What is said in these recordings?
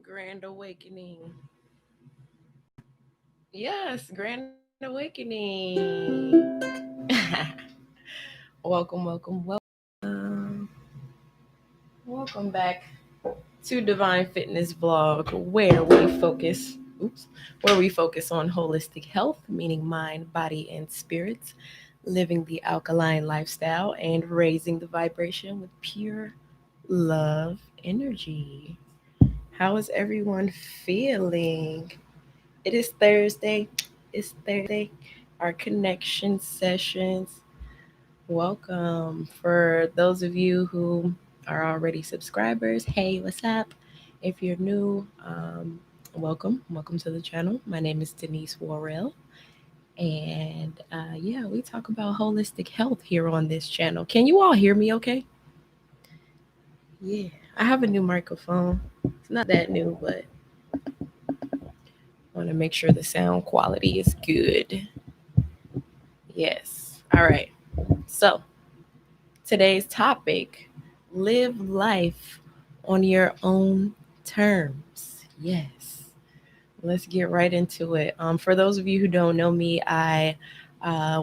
Grand Awakening. Yes, Grand Awakening. welcome. Welcome back to Divine Fitness Vlog, where we focus on holistic health, meaning mind, body, and spirits, living the alkaline lifestyle, and raising the vibration with pure love energy. How is everyone feeling? It is Thursday. It's Thursday. Our connection sessions. Welcome. For those of you who are already subscribers, hey, what's up? If you're new, welcome. Welcome to the channel. My name is Denise Worrell. And yeah, we talk about holistic health here on this channel. Can you all hear me okay? Yeah, I have a new microphone. It's not that new, but I want to make sure the sound quality is good. Yes. All right. So, today's topic: live life on your own terms. Yes. Let's get right into it. For those of you who don't know me, I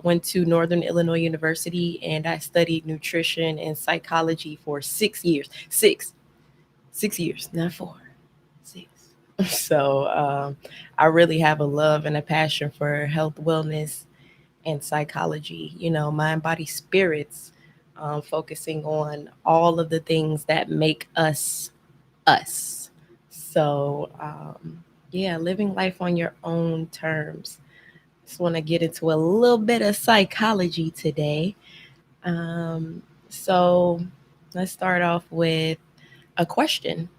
went to Northern Illinois University and I studied nutrition and psychology for 6 years. 6 years, not four, 6. So I really have a love and a passion for health, wellness, and psychology, mind, body, spirits, focusing on all of the things that make us us. So, yeah, living life on your own terms. Just want to get into a little bit of psychology today. So, let's start off with a question.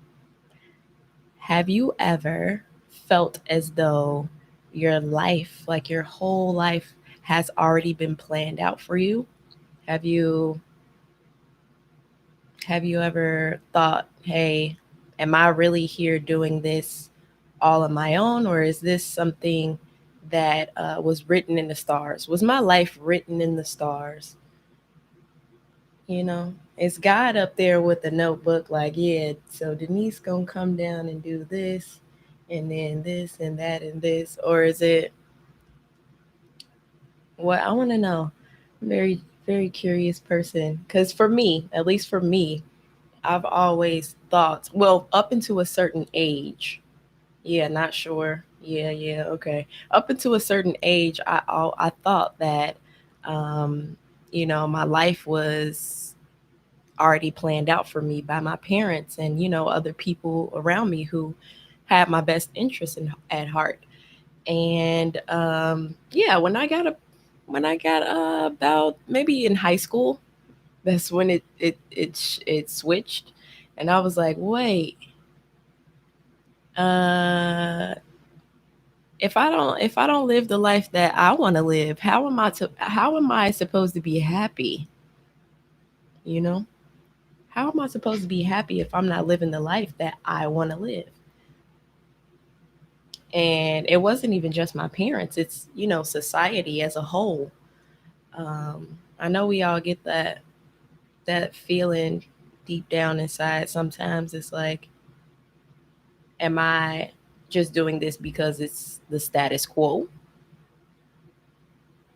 Have you ever felt as though your life, like your whole life, has already been planned out for you? Have you have you ever thought, "Hey, am I really here doing this all on my own, or is this something that was written in the stars? Was my life written in the stars?" Is God up there with a notebook, like, yeah, so Denise gonna come down and do this, and then this and that and this, or is it what I want to know? Very, very curious person, because for me, at least for me, I've always thought, well, up until a certain age. Yeah, not sure. Yeah, okay. Up until a certain age, I thought that, um, my life was already planned out for me by my parents and other people around me who had my best interests at heart. And yeah, when I got about maybe in high school, that's when it switched, and I was like, wait, uh if I don't live the life that I want to live, how am I supposed to be happy? You know, how am I supposed to be happy if I'm not living the life that I want to live? And it wasn't even just my parents; it's society as a whole. Um, I know we all get that feeling deep down inside. Sometimes it's like, am I just doing this because it's the status quo?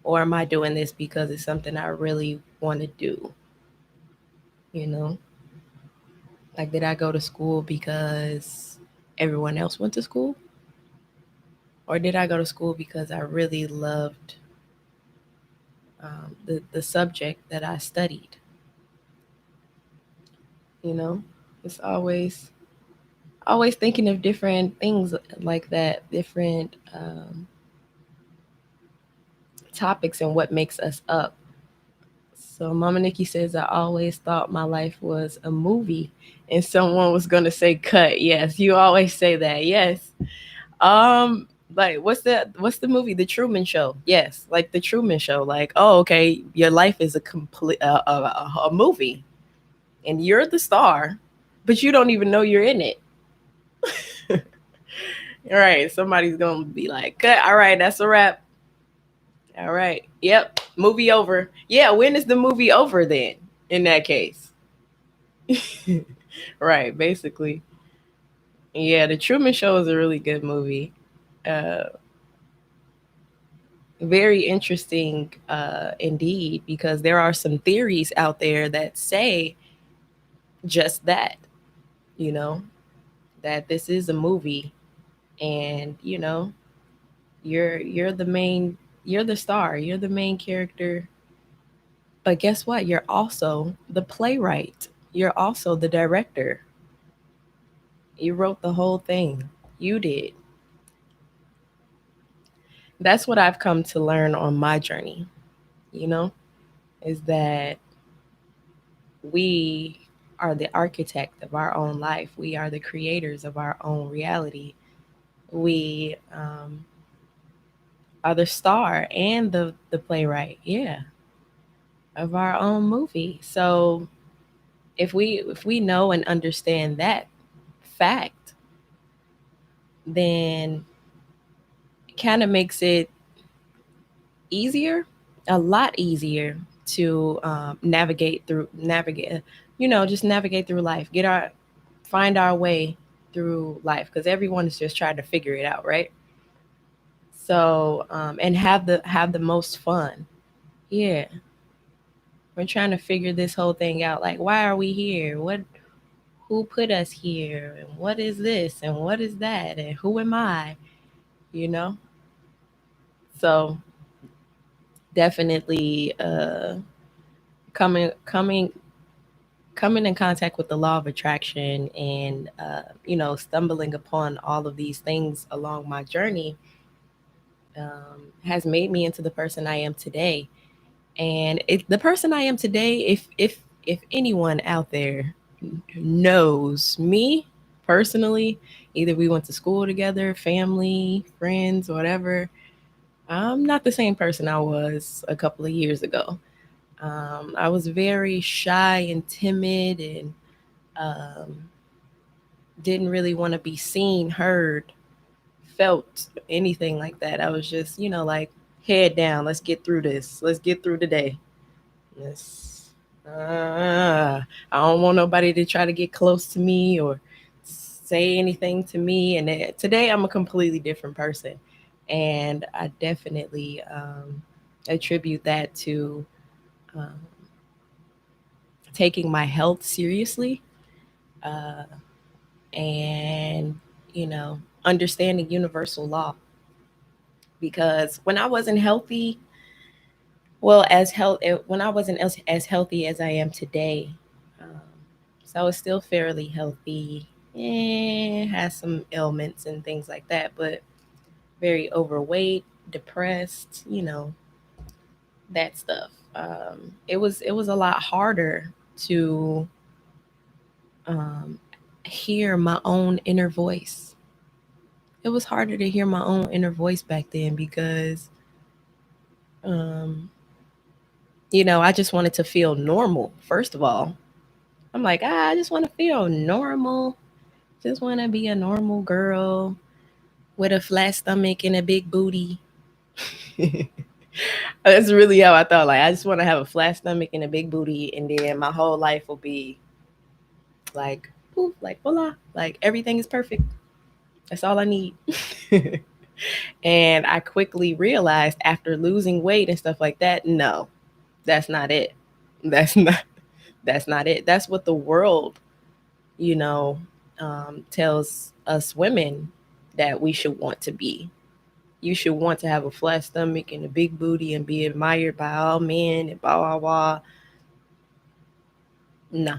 Or am I doing this because it's something I really want to do? You know, like, did I go to school because everyone else went to school? Or did I go to school because I really loved the subject that I studied? You know, it's always thinking of different things like that, different topics and what makes us up. So Mama Nikki says, I always thought my life was a movie and someone was gonna say cut. Yes, you always say that. Yes. Um like, what's the movie? The Truman Show. Yes, like the Truman Show. Like, oh, okay, your life is a complete a movie and you're the star, but you don't even know you're in it. All right, somebody's gonna be like, cut. All right, that's a wrap. All right. Yep. Movie over. Yeah. When is the movie over then? In that case. Right. Basically. Yeah, The Truman Show is a really good movie. Uh, Very interesting indeed, because there are some theories out there that say just that, you know, that this is a movie, and you're the main, you're the star, you're the main character. But guess what? You're also the playwright. You're also the director. You wrote the whole thing. You did. That's what I've come to learn on my journey, you know, is that we are the architect of our own life. We are the creators of our own reality. We are the star and the playwright, yeah, of our own movie. So if we know and understand that fact, then it kind of makes it easier, a lot easier to just navigate through life, find our way through life, because everyone is just trying to figure it out, right? So and have the most fun. Yeah, we're trying to figure this whole thing out. Like, why are we here? Who put us here? And what is this? And what is that? And who am I? You know? So definitely coming coming in contact with the law of attraction, and stumbling upon all of these things along my journey has made me into the person I am today. And the person I am today, if anyone out there knows me personally, either we went to school together, family, friends, whatever, I'm not the same person I was a couple of years ago. I was very shy and timid, and um, didn't really want to be seen, heard, felt, anything like that. I was just, like, head down. Let's get through this. Let's get through today. Let's. I don't want nobody to try to get close to me or say anything to me. And today I'm a completely different person, and I definitely attribute that to um, taking my health seriously, uh, and understanding universal law. Because when I wasn't healthy, well, when I wasn't as healthy as I am today, um, so I was still fairly healthy. Has some ailments and things like that, but very overweight, depressed, that stuff. It was a lot harder to um, hear my own inner voice. It was harder to hear my own inner voice back then, because um, I just wanted to feel normal. First of all, I'm like, I just want to feel normal. Just want to be a normal girl with a flat stomach and a big booty. That's really how I thought. Like, I just want to have a flat stomach and a big booty, and then my whole life will be like, poof, like voila, like everything is perfect. That's all I need. And I quickly realized, after losing weight and stuff like that, no, that's not it. That's not that's not it. That's what the world, you know, tells us women that we should want to be. You should want to have a flat stomach and a big booty and be admired by all men and blah blah blah. No,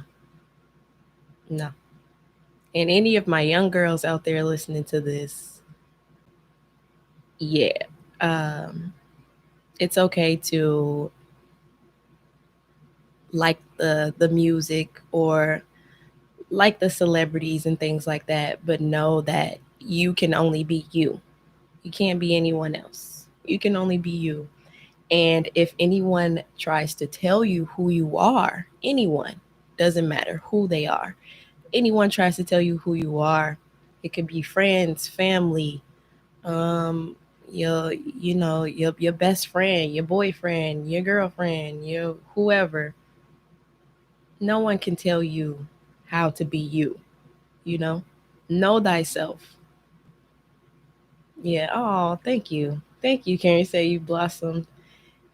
no. And any of my young girls out there listening to this, yeah, um, it's okay to like the music, or like the celebrities and things like that, but know that you can only be you. You can't be anyone else. You can only be you. And if anyone tries to tell you who you are, anyone, doesn't matter who they are, anyone tries to tell you who you are, it could be friends, family, um, your best friend, your boyfriend, your girlfriend, your whoever. No one can tell you how to be you, you know? Know thyself. Yeah. Oh, thank you. Thank you. Can you say you blossomed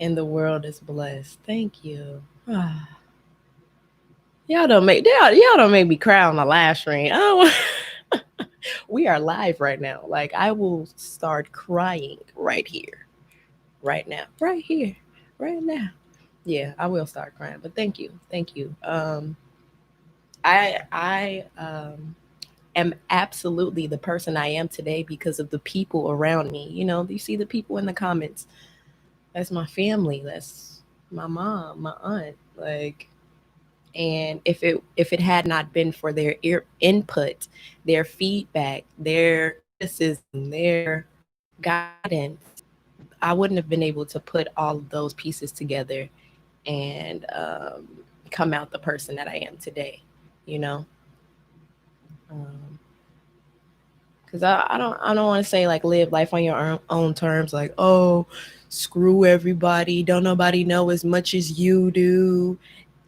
and the world is blessed? Thank you. Ah, y'all don't make me cry on the live stream. Oh, we are live right now. Like I will start crying right here, right now, right here, right now. Yeah, I will start crying. But thank you. I am absolutely the person I am today because of the people around me. You know, you see the people in the comments. That's my family. That's my mom, my aunt. Like, and if it had not been for their input, their feedback, their criticism, their guidance, I wouldn't have been able to put all of those pieces together and come out the person that I am today. You know, because I don't want to say like live life on your own terms. Like, oh, screw everybody. Don't nobody know as much as you do,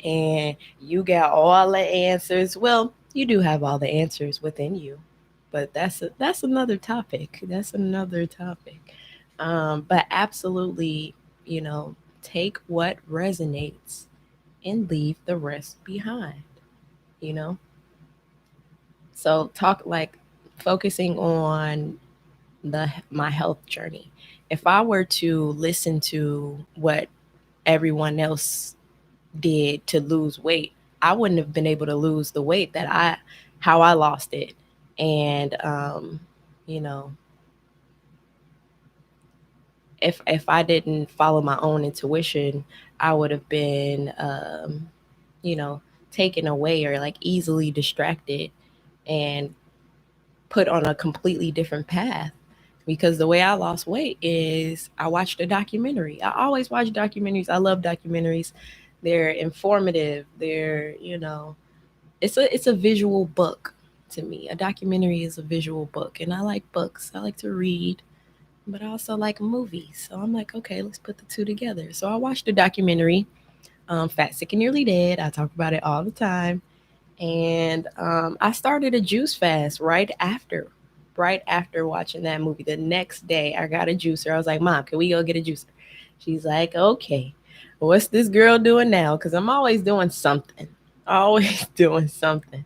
and you got all the answers. Well, you do have all the answers within you, but that's another topic. That's another topic. But absolutely, you know, take what resonates and leave the rest behind. You know, so talk like focusing on the my health journey. If I were to listen to what everyone else did to lose weight, I wouldn't have been able to lose the weight that I how I lost it. And you know, if I didn't follow my own intuition, I would have been you know, taken away or like easily distracted and put on a completely different path. Because the way I lost weight is I watched a documentary. I always watch documentaries. I love documentaries. They're informative. They're, you know, it's a visual book to me. A documentary is a visual book, and I like books. I like to read, but I also like movies. So I'm like, okay, let's put the two together. So I watched a documentary, Fat, Sick, and Nearly Dead. I talk about it all the time. And I started a juice fast right after watching that movie. The next day, I got a juicer. I was like, Mom, can we go get a juicer? She's like, okay. What's this girl doing now? Because I'm always doing something, always doing something.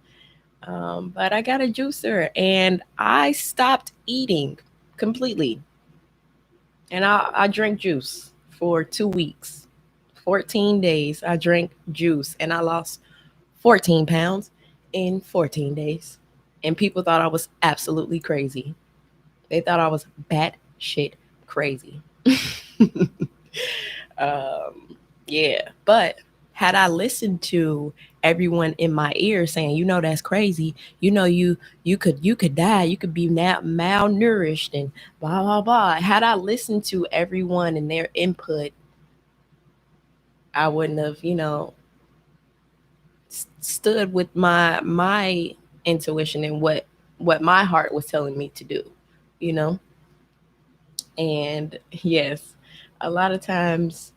But I got a juicer and I stopped eating completely. And I drank juice for 2 weeks, 14 days. I drank juice and I lost 14 pounds in 14 days. And people thought I was absolutely crazy. They thought I was batshit crazy. um, yeah. But had I listened to everyone in my ear saying, you know, that's crazy. You know, you could die. You could be malnourished and blah blah blah. Had I listened to everyone and their input, I wouldn't have, you know, stood with my intuition and what my heart was telling me to do, you know. And yes, a lot of times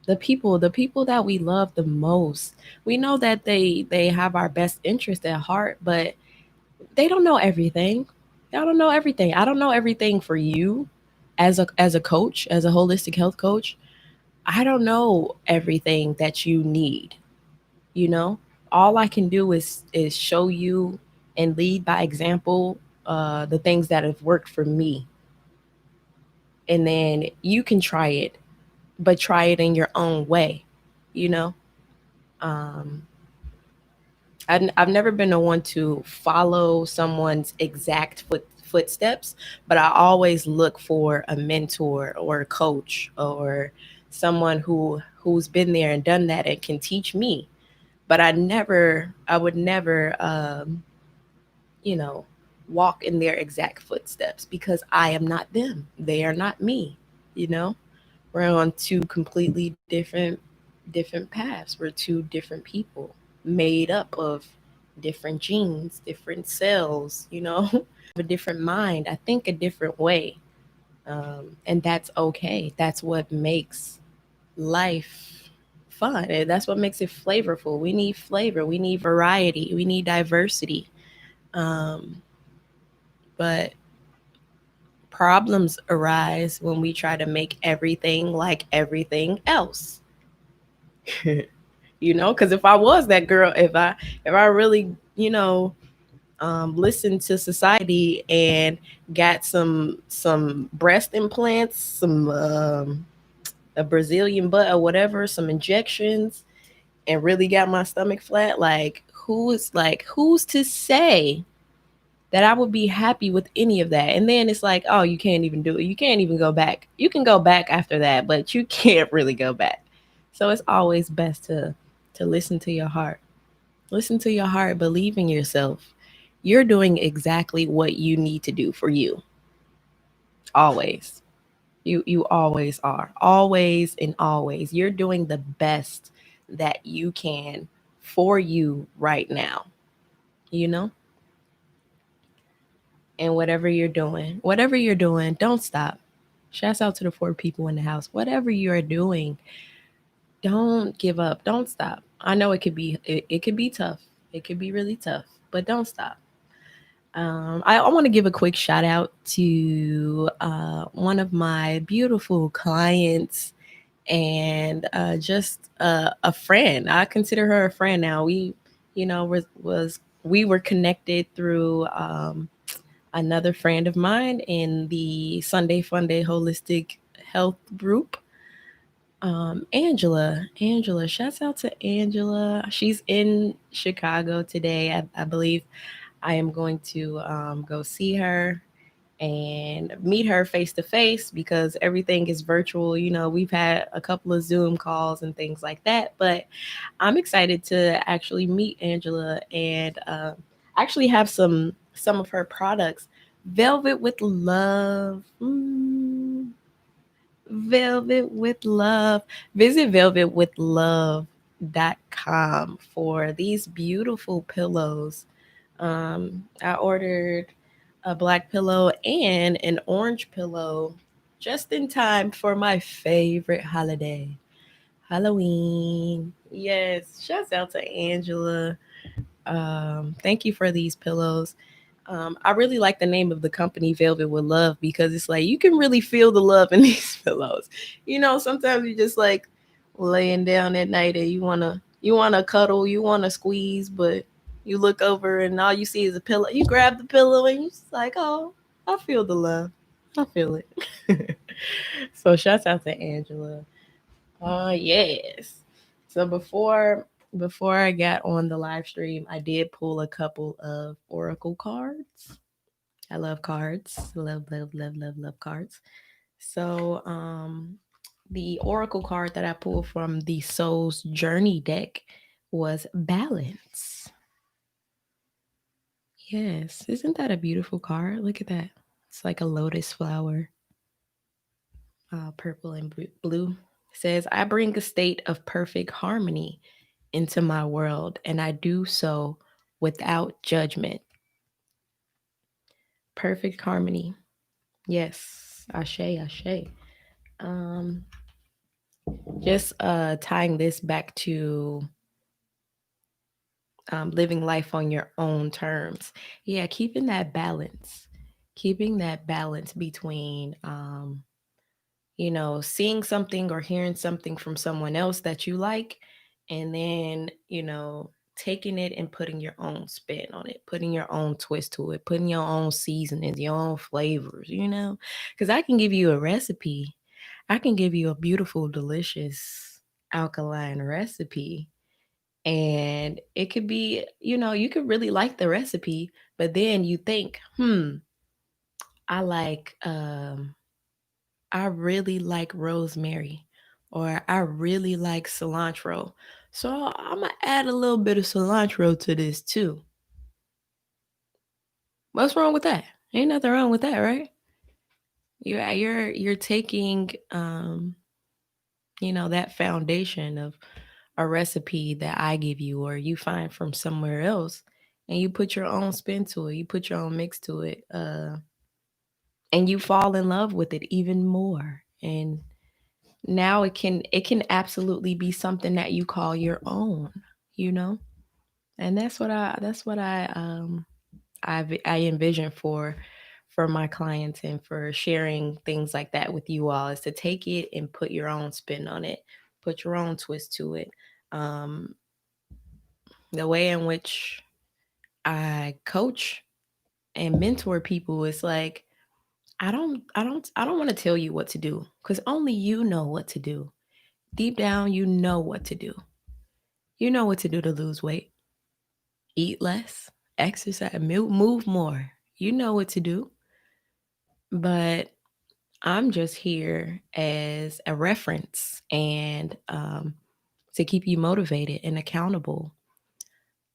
the people that we love the most, we know that they have our best interest at heart, but they don't know everything. They don't know everything. I don't know everything for you as a coach, as a holistic health coach. I don't know everything that you need, you know. All I can do is show you and lead by example, the things that have worked for me, and then you can try it, but try it in your own way, you know. um I've never been the one to follow someone's exact footsteps, but I always look for a mentor or a coach or someone who's been there and done that and can teach me. But I would never, you know, walk in their exact footsteps because I am not them. They are not me, you know? We're on two completely different paths. We're two different people made up of different genes, different cells, you know? A different mind. I think a different way. And that's okay. That's what makes life fun. And that's what makes it flavorful. We need flavor. We need variety. We need diversity. Um, but problems arise when we try to make everything like everything else. Because if I was that girl, if I really, listened to society and got some breast implants, some a Brazilian butt or whatever, some injections, and really got my stomach flat, who's to say that I would be happy with any of that? And then it's like, oh, you can't even do it. You can't even go back. You can go back after that, but you can't really go back. So it's always best to listen to your heart. Listen to your heart, believe in yourself. You're doing exactly what you need to do for you. Always. You always are. Always and always. You're doing the best that you can for you right now. You know? And whatever you're doing, don't stop. Shouts out to the 4 people in the house. Whatever you're doing, don't give up. Don't stop. I know it could be tough. It could be really tough, but don't stop. I want to give a quick shout out to one of my beautiful clients and just a friend. I consider her a friend now. We were connected through another friend of mine in the Sunday Funday Holistic Health group. Angela, shouts out to Angela. She's in Chicago today. I believe I am going to go see her and meet her face to face because everything is virtual. We've had a couple of Zoom calls and things like that, but I'm excited to actually meet Angela and actually have some of her products. Velvet with Love. Velvet with Love. Visit velvetwithlove.com for these beautiful pillows. I ordered a black pillow and an orange pillow just in time for my favorite holiday, Halloween. Yes, shouts out to Angela. Thank you for these pillows. I really like the name of the company, Velvet with Love, because it's like you can really feel the love in these pillows. Sometimes you just like laying down at night and you wanna cuddle, you wanna squeeze, but you look over and all you see is a pillow. You grab the pillow and you just like, oh, I feel the love. I feel it. So shouts out to Angela. Yes. So before I got on the live stream, I did pull a couple of oracle cards. I love cards. Love, love, love, love, love cards. So the oracle card that I pulled from the Soul's Journey deck was balance. Yes, isn't that a beautiful card? Look at that. It's like a lotus flower, purple and blue. It says, I bring a state of perfect harmony into my world, and I do so without judgment. Perfect harmony. Yes. Ashe, ashe. Um, just tying this back to living life on your own terms. Yeah, keeping that balance between, seeing something or hearing something from someone else that you like, and then, taking it and putting your own spin on it, putting your own twist to it, putting your own seasonings, your own flavors, because I can give you a recipe. I can give you a beautiful, delicious alkaline recipe. And it could be, you could really like the recipe, but then you think, I like I really like rosemary, or I really like cilantro. So I'm gonna add a little bit of cilantro to this too. What's wrong with that? Ain't nothing wrong with that, right? You're taking that foundation of a recipe that I give you or you find from somewhere else, and you put your own spin to it, you put your own mix to it, and you fall in love with it even more. And now it can absolutely be something that you call your own, you know? And that's what I I envision for my clients and for sharing things like that with you all is to take it and put your own spin on it, put your own twist to it. Um, the way in which I coach and mentor people is like I don't want to tell you what to do because only you know what to do. Deep down, you know what to do. You know what to do to lose weight, eat less, exercise, move more. You know what to do. But I'm just here as a reference and to keep you motivated and accountable.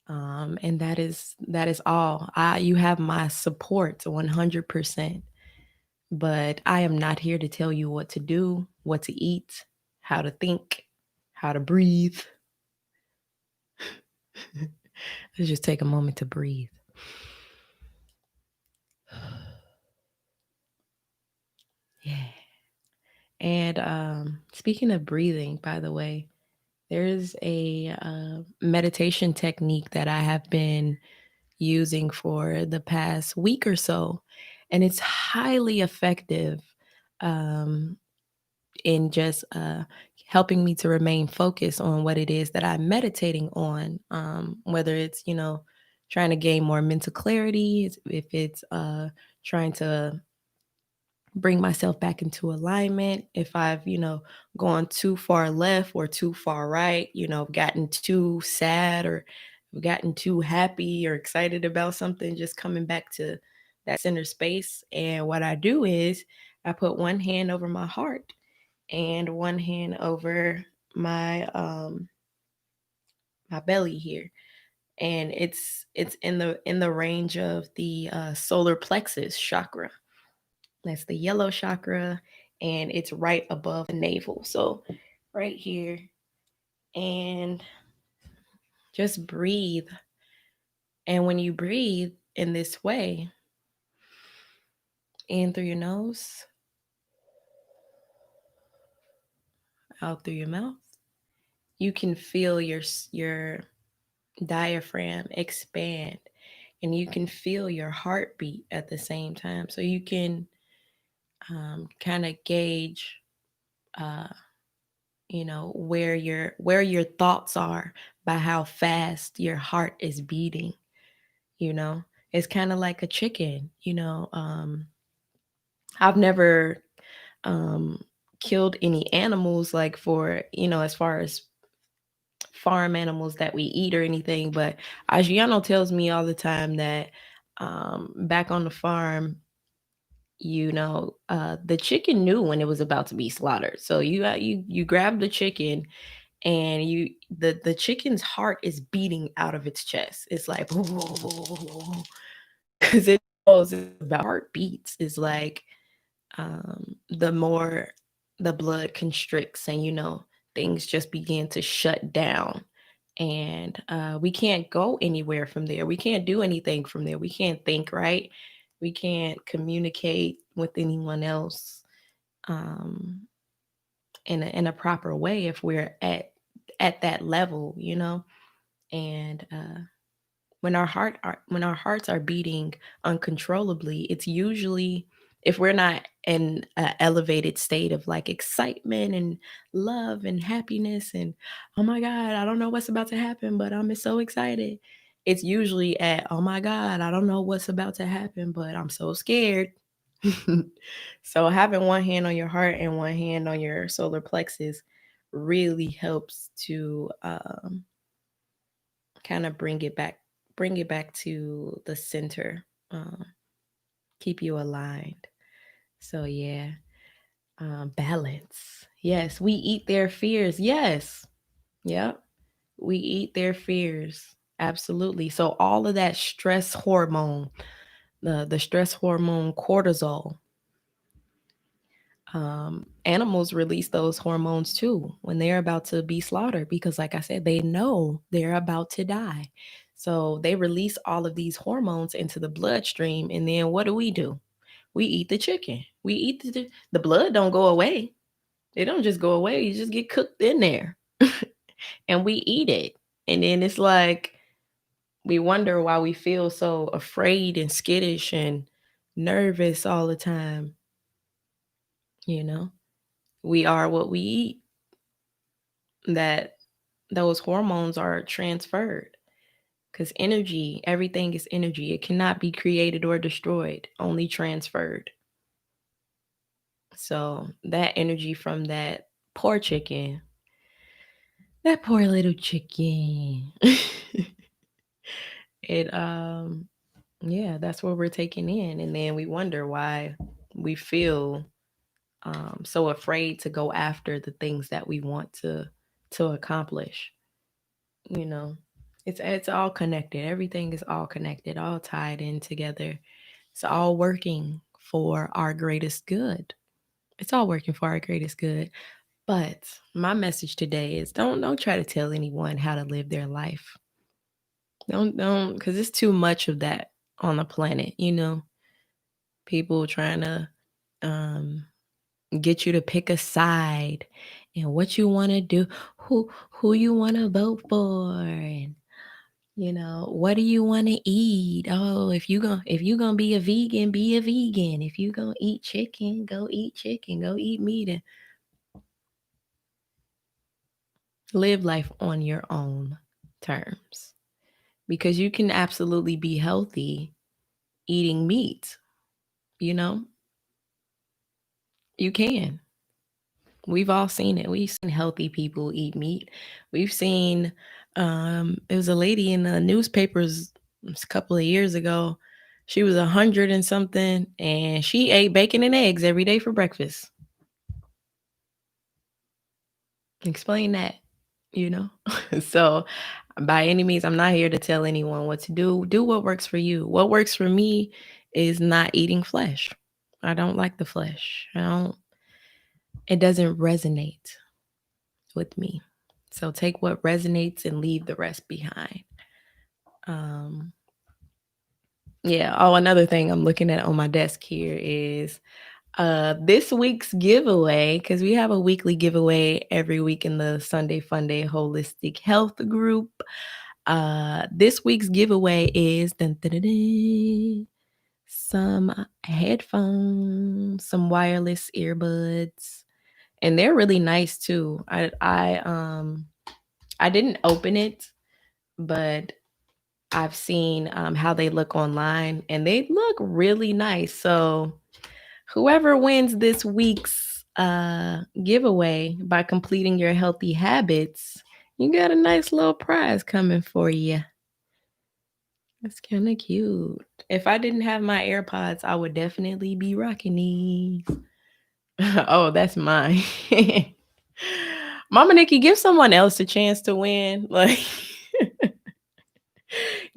And that is all. You have my support 100%. But I am not here to tell you what to do, what to eat, how to think, how to breathe. Let's just take a moment to breathe. Yeah. And speaking of breathing, by the way, there's a meditation technique that I have been using for the past week or so, and it's highly effective um, in just helping me to remain focused on what it is that I'm meditating on, whether it's, trying to gain more mental clarity, if it's trying to bring myself back into alignment, if I've, gone too far left or too far right, gotten too sad or gotten too happy or excited about something, just coming back to that center space. And what I do is I put one hand over my heart and one hand over my belly here, and it's in the range of the solar plexus chakra. That's the yellow chakra, and it's right above the navel. So right here, and just breathe. And when you breathe in this way, in through your nose, out through your mouth, you can feel your diaphragm expand, and you can feel your heartbeat at the same time. So you can kind of gauge uh, where your thoughts are by how fast your heart is beating. you know it's kind of like a chicken. I've never um killed any animals, like, for as far as farm animals that we eat or anything, but Adriano tells me all the time that back on the farm, the chicken knew when it was about to be slaughtered. So you grab the chicken, and the chicken's heart is beating out of its chest. It's like because it knows it's about heartbeats. Is like the more the blood constricts, and things just begin to shut down, and we can't go anywhere from there. We can't do anything from there. We can't think right. We can't communicate with anyone else um, in a proper way if we're at that level. And when our hearts are beating uncontrollably, it's usually, if we're not in an elevated state of like excitement and love and happiness and, oh my god, I don't know what's about to happen, but I'm so excited. It's usually at, oh my god, I don't know what's about to happen, but I'm so scared. So having one hand on your heart and one hand on your solar plexus really helps to kind of bring it back to the center, um, keep you aligned. So yeah, balance. Yes, we eat their fears. Yes, yep, we eat their fears. Absolutely. So all of that stress hormone, the stress hormone cortisol, animals release those hormones too when they're about to be slaughtered, because like I said, they know they're about to die. So they release all of these hormones into the bloodstream, and then what do? We eat the chicken. We eat the blood don't go away. It don't just go away. You just get cooked in there. And we eat it. And then it's like We wonder why we feel so afraid and skittish and nervous all the time. You know, we are what we eat. That those hormones are transferred because energy, everything is energy. It cannot be created or destroyed, only transferred. So that energy from that poor chicken, that poor little chicken, it yeah, that's what we're taking in, and then we wonder why we feel so afraid to go after the things that we want to accomplish. You know, it's all connected. Everything is all connected, all tied in together. It's all working for our greatest good. It's all working for our greatest good. But my message today is don't try to tell anyone how to live their life. Don't because it's too much of that on the planet, you know. People trying to um get you to pick a side and what you want to do, who you want to vote for, and what do you want to eat? Oh, if you gonna be a vegan, be a vegan. If you gonna eat chicken, go eat chicken, go eat meat, and live life on your own terms, because you can absolutely be healthy eating meat. you know you can. We've all seen it. We've seen healthy people eat meat. We've seen it was a lady in the newspapers a couple of years ago. She was 100 and something, and she ate bacon and eggs every day for breakfast. Explain that, you know? So, by any means, I'm not here to tell anyone what to do. Do what works for you. What works for me is not eating flesh. I don't like the flesh. It doesn't resonate with me. So take what resonates and leave the rest behind. Um, yeah. Oh, another thing I'm looking at on my desk here is this week's giveaway, because we have a weekly giveaway every week in the Sunday Funday Holistic Health group. This week's giveaway is dun, dun, dun, dun, some headphones, some wireless earbuds, and they're really nice too. I didn't open it, but I've seen how they look online, and they look really nice. So whoever wins this week's giveaway by completing your healthy habits, you got a nice little prize coming for you. That's kind of cute. If I didn't have my AirPods, I would definitely be rocking these. Oh, that's mine. Mama Nikki, give someone else a chance to win. Like,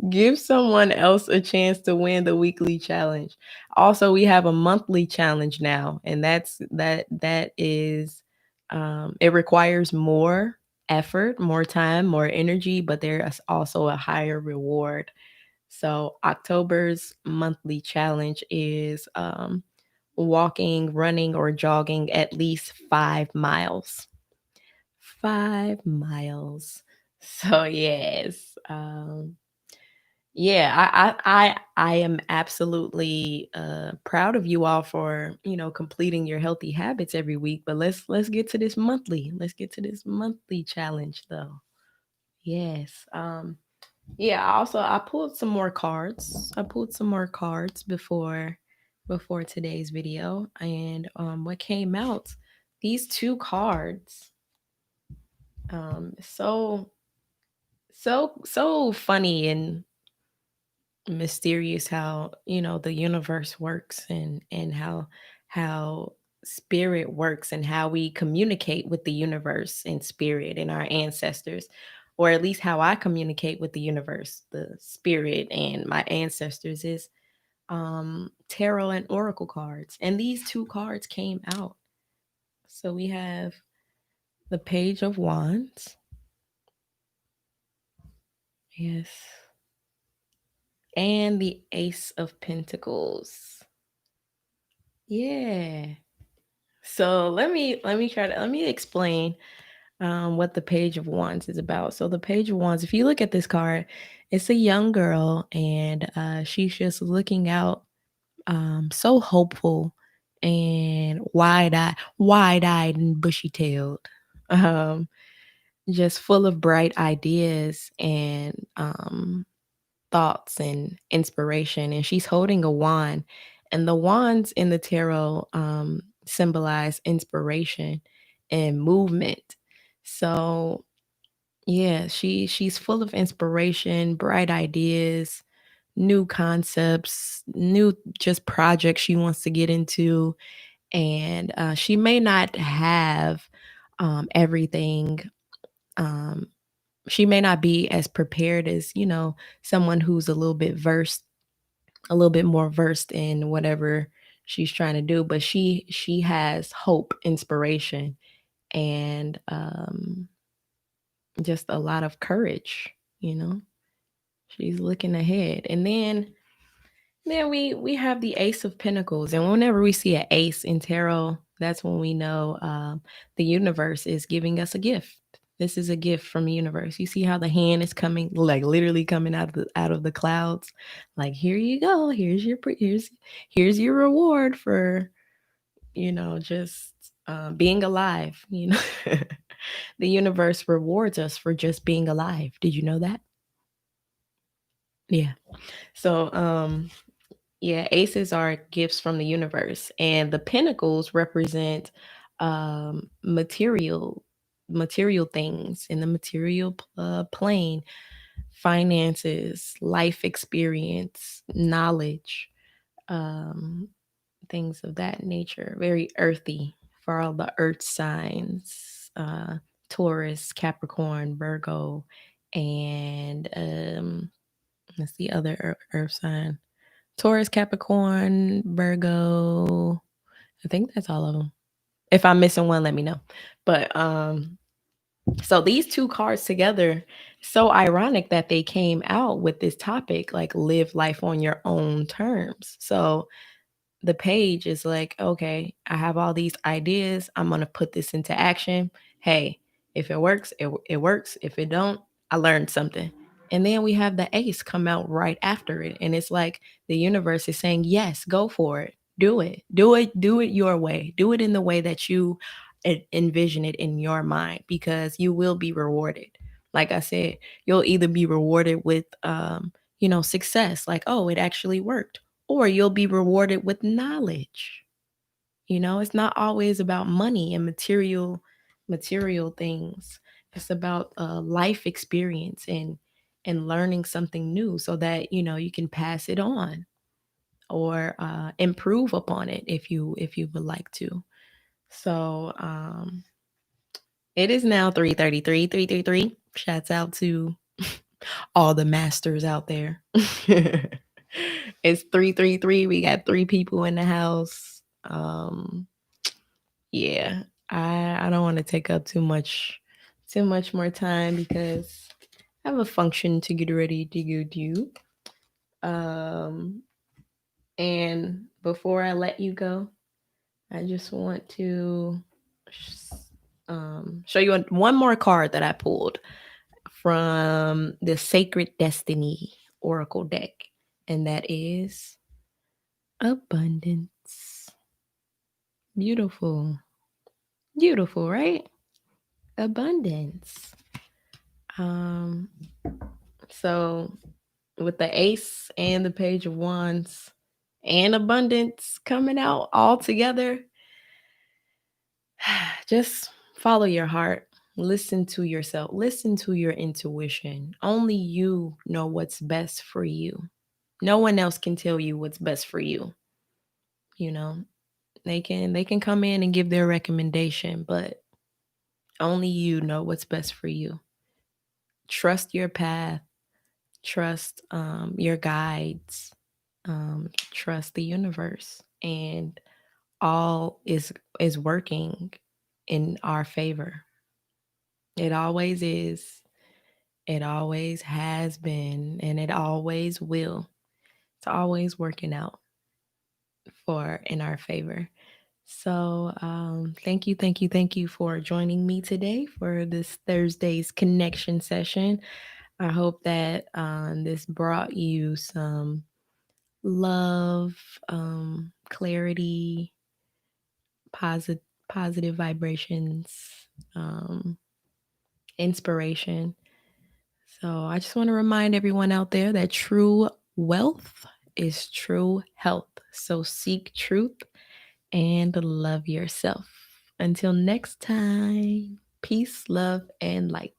give someone else a chance to win the weekly challenge. Also, we have a monthly challenge now, and that is it requires more effort, more time, more energy, but there's also a higher reward. So October's monthly challenge is walking, running, or jogging at least 5 miles. 5 miles. So yes. Yeah, I am absolutely proud of you all for completing your healthy habits every week. But let's get to this monthly. Let's get to this monthly challenge though. Yes. Yeah. I pulled some more cards. I pulled some more cards before today's video, and what came out? These two cards. So funny and mysterious how the universe works, and how spirit works, and how we communicate with the universe and spirit and our ancestors, or at least how I communicate with the universe, the spirit, and my ancestors is tarot and oracle cards, and these two cards came out. So we have the Page of Wands. Yes. And the Ace of Pentacles. Yeah. So let me explain what the Page of Wands is about. So the Page of Wands, if you look at this card, it's a young girl, and she's just looking out, so hopeful and wide-eyed and bushy-tailed, um, just full of bright ideas and thoughts and inspiration. And she's holding a wand, and the wands in the tarot symbolize inspiration and movement. So yeah, she's full of inspiration, bright ideas, new concepts, new just projects she wants to get into. And she may not have everything. Um, she may not be as prepared as, someone who's a little bit more versed in whatever she's trying to do, but she has hope, inspiration, and just a lot of courage, you know. She's looking ahead. And then we have the Ace of Pentacles, and whenever we see an ace in tarot, that's when we know the universe is giving us a gift. This is a gift from the universe. You see how the hand is coming, like literally coming out of the clouds. Like, here you go. Here's your reward for just being alive. The universe rewards us for just being alive. Did you know that? Yeah. So yeah, aces are gifts from the universe, and the pentacles represent material things in the material plane, finances, life experience, knowledge, um, things of that nature. Very earthy for all the earth signs, Taurus, Capricorn, Virgo, and that's the other earth sign. Taurus, Capricorn, Virgo. I think that's all of them. If I'm missing one, let me know. But so these two cards together, so ironic that they came out with this topic, like live life on your own terms. So the page is like, okay, I have all these ideas. I'm going to put this into action. Hey, if it works, it works. If it don't, I learned something. And then we have the ace come out right after it. And it's like the universe is saying, yes, go for it. Do it. Do it your way. Do it in the way that you envision it in your mind, because you will be rewarded. Like I said, you'll either be rewarded with success, like, oh, it actually worked, or you'll be rewarded with knowledge. It's not always about money and material things. It's about life experience and learning something new, so that you can pass it on, or improve upon it if you would like to. So it is now 3:33. 333. Shouts out to all the masters out there. It's 333. We got 3 people in the house. Yeah. I don't want to take up too much more time, because I have a function to get ready to go do. And before I let you go, I just want to show you one more card that I pulled from the Sacred Destiny Oracle deck, and that is abundance. Beautiful. Beautiful, right? Abundance. Um, so with the ace and the page of wands and abundance coming out all together, just follow your heart. Listen to yourself. Listen to your intuition. Only you know what's best for you. No one else can tell you what's best for you. You know, they can come in and give their recommendation, but only you know what's best for you. Trust your path. Trust your guides. Trust the universe, and all is working in our favor. It always is. It always has been, and it always will. It's always working out in our favor. So, thank you for joining me today for this Thursday's connection session. I hope that this brought you some love, clarity, positive vibrations, um, inspiration. So, I just want to remind everyone out there that true wealth is true health. So, seek truth and love yourself. Until next time, peace, love, and light.